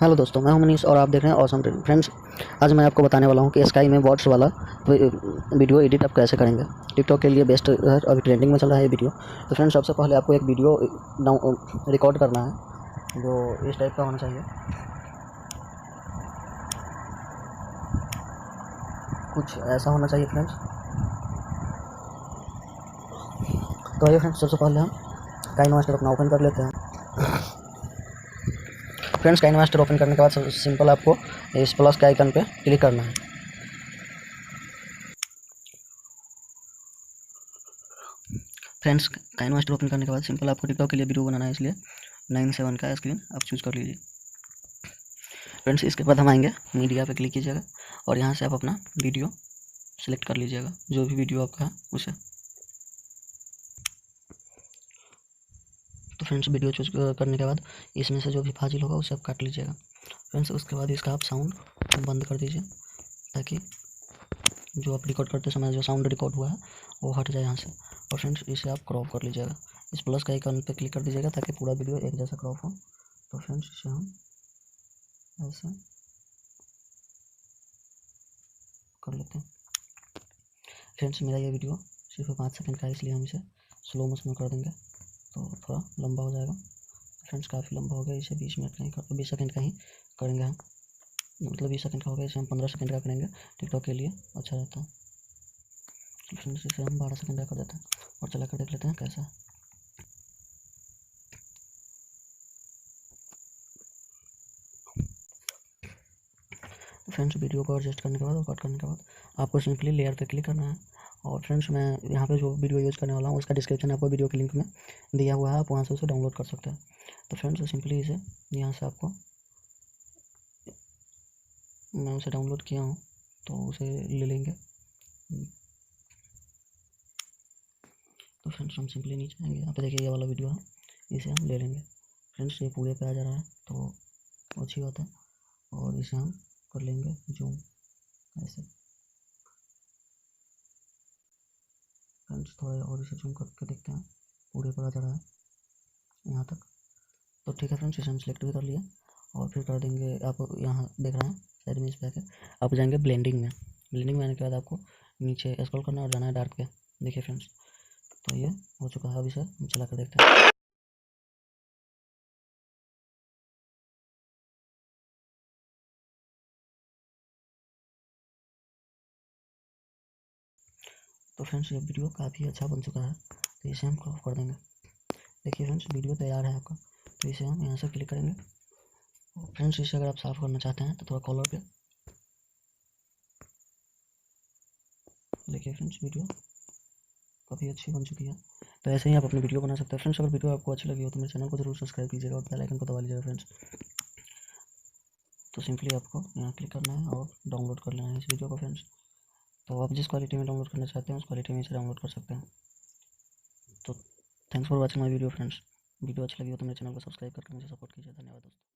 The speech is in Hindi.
हेलो दोस्तों, मैं हूं मनीष और आप देख रहे हैं ऑसम फ्रेंड्स। आज मैं आपको बताने वाला हूं कि स्काई में बॉट्स वाला वीडियो एडिट आप कैसे करेंगे। टिकटॉक के लिए बेस्ट है, अभी ट्रेंडिंग में चल रहा है ये वीडियो। तो फ्रेंड्स, सबसे पहले आपको एक वीडियो रिकॉर्ड करना है जो इस टाइप का होना चाहिए। कुछ ऐसा होना चाहिए फ्रेंड्स। तो आइए फ्रेंड्स, सबसे पहले हम काइनमास्टर अपना ओपन कर लेते हैं। फ्रेंड्स, काइनमास्टर ओपन करने के बाद सिंपल आपको इस प्लस के आइकन पे क्लिक करना है। फ्रेंड्स, काइनमास्टर ओपन करने के बाद सिंपल आपको टिकटॉक के लिए वीडियो बनाना है, इसलिए 9:7 का स्क्रीन आप चूज़ कर लीजिए। फ्रेंड्स, इसके बाद हम आएंगे मीडिया पे क्लिक कीजिएगा और यहाँ से आप अपना वीडियो सेलेक्ट कर लीजिएगा, जो भी वीडियो आपका है उसे। तो फ्रेंड्स, वीडियो चूज करने के बाद इसमें से जो भी फाजिल होगा उसे आप काट लीजिएगा। फ्रेंड्स, उसके बाद इसका आप साउंड बंद कर दीजिए ताकि जो आप रिकॉर्ड करते समय जो साउंड रिकॉर्ड हुआ है वो हट जाए यहाँ से। और फ्रेंड्स, इसे आप क्रॉप कर लीजिएगा। इस प्लस का आइकन पे क्लिक कर दीजिएगा ताकि पूरा वीडियो एक जैसा क्रॉप हो। तो फ्रेंड्स, इसे हम ऐसे कर लेते हैं। फ्रेंड्स, मेरा ये वीडियो सिर्फ 5 सेकंड का है, इसलिए हम इसे स्लो मोशन में कर देंगे तो थोड़ा लंबा हो जाएगा। फ्रेंड्स, काफ़ी लंबा हो गया, इसे 20 मिनट का ही 20 सेकंड का ही करेंगे हम। मतलब 20 सेकंड का हो गया, इसे हम 15 सेकंड का करेंगे, टिकटॉक के लिए अच्छा रहता है। तो फ्रेंड्स, इसे हम 12 सेकंड का कर देते हैं और चला कर देख लेते हैं कैसा है। फ्रेंड्स, वीडियो को एडजस्ट करने के बाद और कट करने के बाद आपको सिंपली लेयर पे क्लिक करना है। और फ्रेंड्स, मैं यहाँ पे जो वीडियो यूज़ करने वाला हूँ उसका डिस्क्रिप्शन आपको वीडियो के लिंक में दिया हुआ है, आप वहाँ से उसे डाउनलोड कर सकते हैं। तो फ्रेंड्स, सिंपली इसे यहाँ से आपको, मैं उसे डाउनलोड किया हूँ तो उसे ले लेंगे। तो फ्रेंड्स, हम सिंपली नीचे आएंगे, यहाँ पे देखिए ये वाला वीडियो है, इसे हम ले लेंगे। फ्रेंड्स, ये पूरे पे आ जा रहा है तो अच्छी बात है। और इसे हम कर लेंगे जूम ऐसे। फ्रेंड्स, थोड़ा और इसे जूम करके देखते हैं, पूरे पर आ जा रहा है यहाँ तक। तो ठीक है फ्रेंड्स, इसे हम सिलेक्ट भी कर लिया और फिर कर देंगे, आप यहाँ देख रहे हैं साइड में इस पे आप जाएंगे ब्लेंडिंग में। ब्लेंडिंग में आने के बाद आपको नीचे स्क्रॉल करना और जाना है डार्क पे। देखिए फ्रेंड्स, तो ये हो चुका है। अभी सर हम चला कर देखते हैं। तो फ्रेंड्स, ये वीडियो काफ़ी अच्छा बन चुका है, तो इसे हम क्रॉप कर देंगे। देखिए फ्रेंड्स, वीडियो तैयार है आपका, तो इसे हम यहाँ से क्लिक करेंगे। फ्रेंड्स, इसे अगर आप साफ़ करना चाहते हैं तो थोड़ा कॉलर पे देखिए फ्रेंड्स, वीडियो काफ़ी अच्छी बन चुकी है। तो ऐसे ही आप अपनी वीडियो बना सकते हैं। फ्रेंड्स, अगर वीडियो आपको अच्छी लगी हो तो मेरे चैनल को जरूर सब्सक्राइब कीजिएगा और बेल आइकन को दबा लीजिएगा फ्रेंड्स। तो सिंपली आपको यहाँ क्लिक करना है और डाउनलोड कर लेना है इस वीडियो को फ्रेंड्स। तो आप जिस क्वालिटी में डाउनलोड करना चाहते हैं उस क्वालिटी में इसे डाउनलोड कर सकते हैं। तो thanks for watching my video friends. Video अच्छी लगी हो तो मेरे चैनल को सब्सक्राइब करके मुझे सपोर्ट कीजिए। धन्यवाद दोस्तों।